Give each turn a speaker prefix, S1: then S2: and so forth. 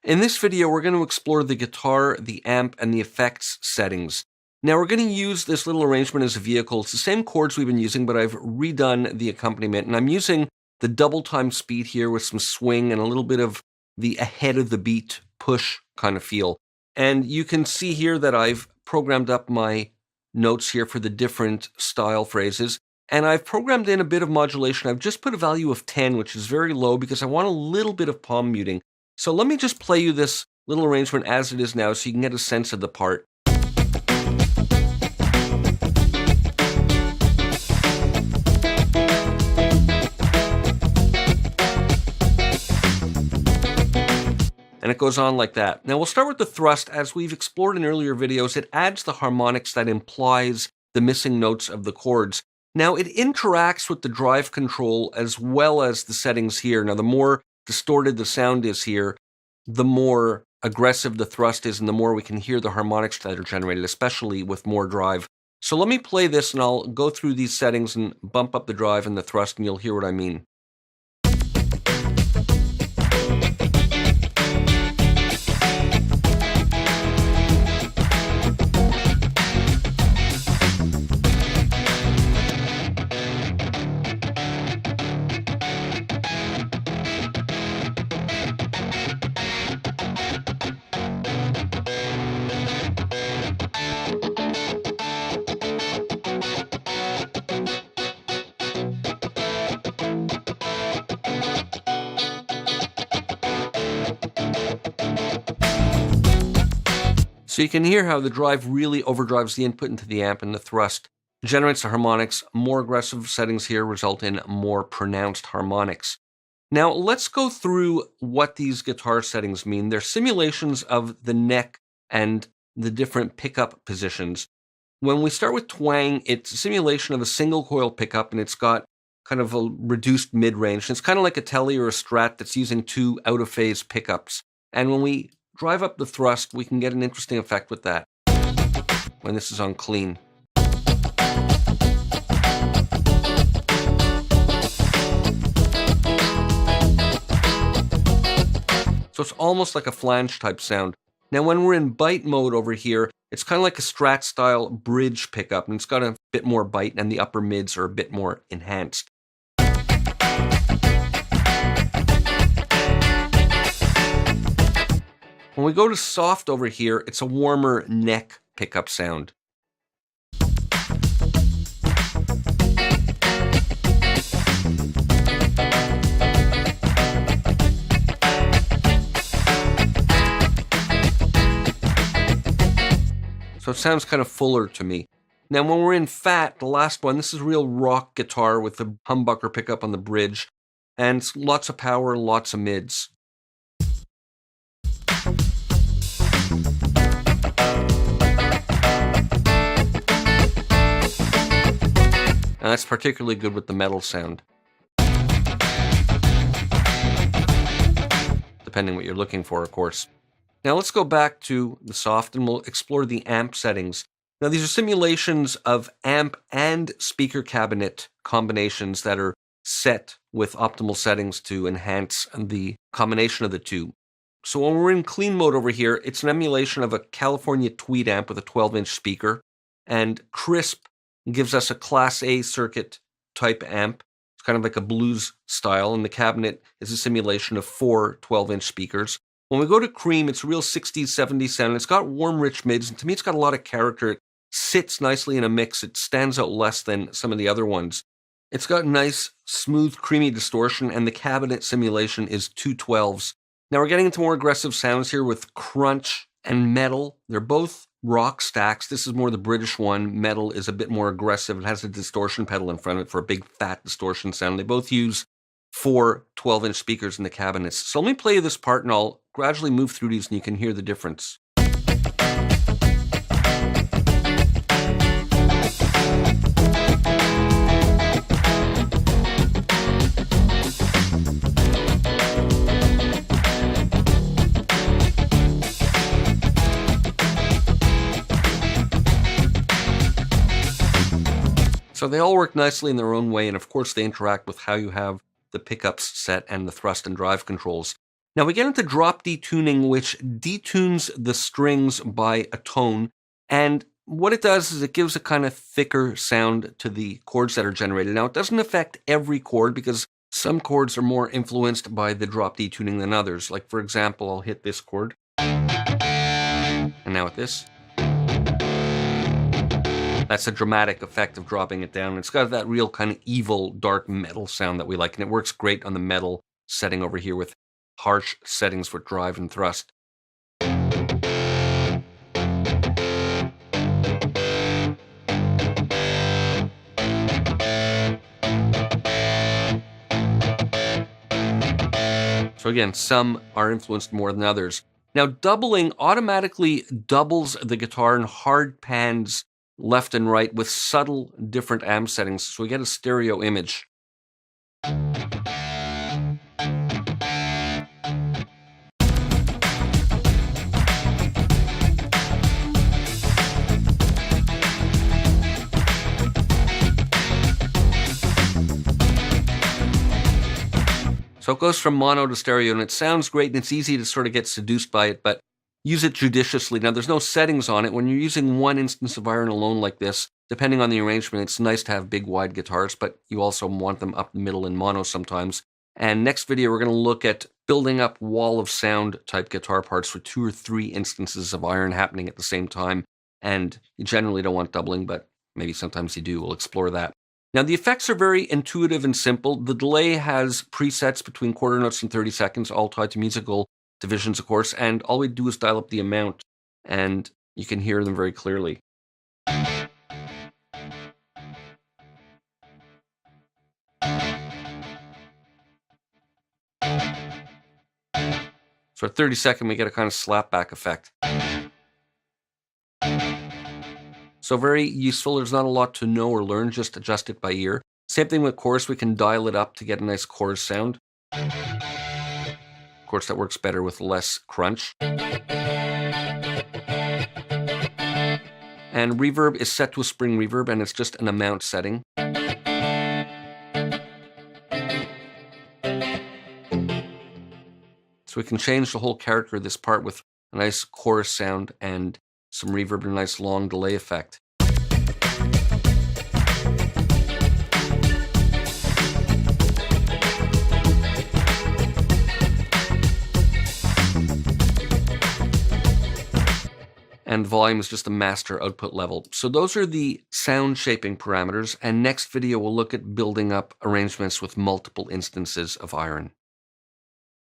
S1: In this video, we're going to explore the guitar, the amp, and the effects settings. Now, we're going to use this little arrangement as a vehicle. It's the same chords we've been using, but I've redone the accompaniment, and I'm using the double time speed here with some swing and a little bit of the ahead of the beat push kind of feel. And you can see here that I've programmed up my notes here for the different style phrases, and I've programmed in a bit of modulation. I've just put a value of 10, which is very low because I want a little bit of palm muting. So let me just play you this little arrangement as it is now so you can get a sense of the part. And it goes on like that. Now we'll start with the thrust. As we've explored in earlier videos, it adds the harmonics that implies the missing notes of the chords. Now it interacts with the drive control as well as the settings here. Now the more distorted the sound is here, the more aggressive the thrust is and the more we can hear the harmonics that are generated, especially with more drive. So let me play this and I'll go through these settings and bump up the drive and the thrust and you'll hear what I mean. So you can hear how the drive really overdrives the input into the amp, and the thrust generates the harmonics. More aggressive settings here result in more pronounced harmonics. Now let's go through what these guitar settings mean. They're simulations of the neck and the different pickup positions. When we start with Twang, it's a simulation of a single coil pickup, and it's got kind of a reduced mid-range. It's kind of like a Tele or a Strat that's using two out-of-phase pickups. And when we drive up the thrust, we can get an interesting effect with that when this is on clean. So it's almost like a flange type sound. Now when we're in bite mode over here, it's kind of like a Strat style bridge pickup, and it's got a bit more bite and the upper mids are a bit more enhanced. When we go to soft over here, it's a warmer neck pickup sound. So it sounds kind of fuller to me. Now when we're in fat, the last one, this is real rock guitar with the humbucker pickup on the bridge, and lots of power, lots of mids. And that's particularly good with the metal sound, depending what you're looking for, of course. Now let's go back to the soft and we'll explore the amp settings. Now these are simulations of amp and speaker cabinet combinations that are set with optimal settings to enhance the combination of the two. So when we're in clean mode over here, it's an emulation of a California Tweed amp with a 12-inch speaker, and Crisp gives us a Class A circuit type amp. It's kind of like a blues style, and the cabinet is a simulation of 4 12-inch speakers. When we go to cream, it's a real 60s, 70s sound. It's got warm, rich mids, and to me it's got a lot of character. It sits nicely in a mix. It stands out less than some of the other ones. It's got nice, smooth, creamy distortion, and the cabinet simulation is 2 12s. Now we're getting into more aggressive sounds here with crunch and metal. They're both rock stacks. This is more the British one. Metal is a bit more aggressive. It has a distortion pedal in front of it for a big fat distortion sound. They both use 4 12-inch speakers in the cabinets. So let me play you this part and I'll gradually move through these and you can hear the difference. So they all work nicely in their own way, and of course they interact with how you have the pickups set and the thrust and drive controls. Now we get into drop D tuning, which detunes the strings by a tone. And what it does is it gives a kind of thicker sound to the chords that are generated. Now, it doesn't affect every chord because some chords are more influenced by the drop D tuning than others. Like, for example, I'll hit this chord. And now with this. That's a dramatic effect of dropping it down. It's got that real kind of evil, dark metal sound that we like, and it works great on the metal setting over here with harsh settings for drive and thrust. So again, some are influenced more than others. Now, doubling automatically doubles the guitar and hard pans left and right with subtle different amp settings, so we get a stereo image. So it goes from mono to stereo, and it sounds great, and it's easy to sort of get seduced by it, but use it judiciously. Now, there's no settings on it. When you're using one instance of iron alone like this, depending on the arrangement, it's nice to have big, wide guitars, but you also want them up the middle in mono sometimes. And next video, we're going to look at building up wall of sound type guitar parts for 2 or 3 instances of iron happening at the same time. And you generally don't want doubling, but maybe sometimes you do. We'll explore that. Now, the effects are very intuitive and simple. The delay has presets between quarter notes and 30 seconds, all tied to musical divisions, of course, and all we do is dial up the amount, and you can hear them very clearly. So at 30-second, we get a kind of slapback effect. So very useful. There's not a lot to know or learn, just adjust it by ear. Same thing with chorus. We can dial it up to get a nice chorus sound. Of course, that works better with less crunch. And reverb is set to a spring reverb, and it's just an amount setting. So we can change the whole character of this part with a nice chorus sound and some reverb and a nice long delay effect. And volume is just a master output level. So those are the sound shaping parameters, and next video we'll look at building up arrangements with multiple instances of iron.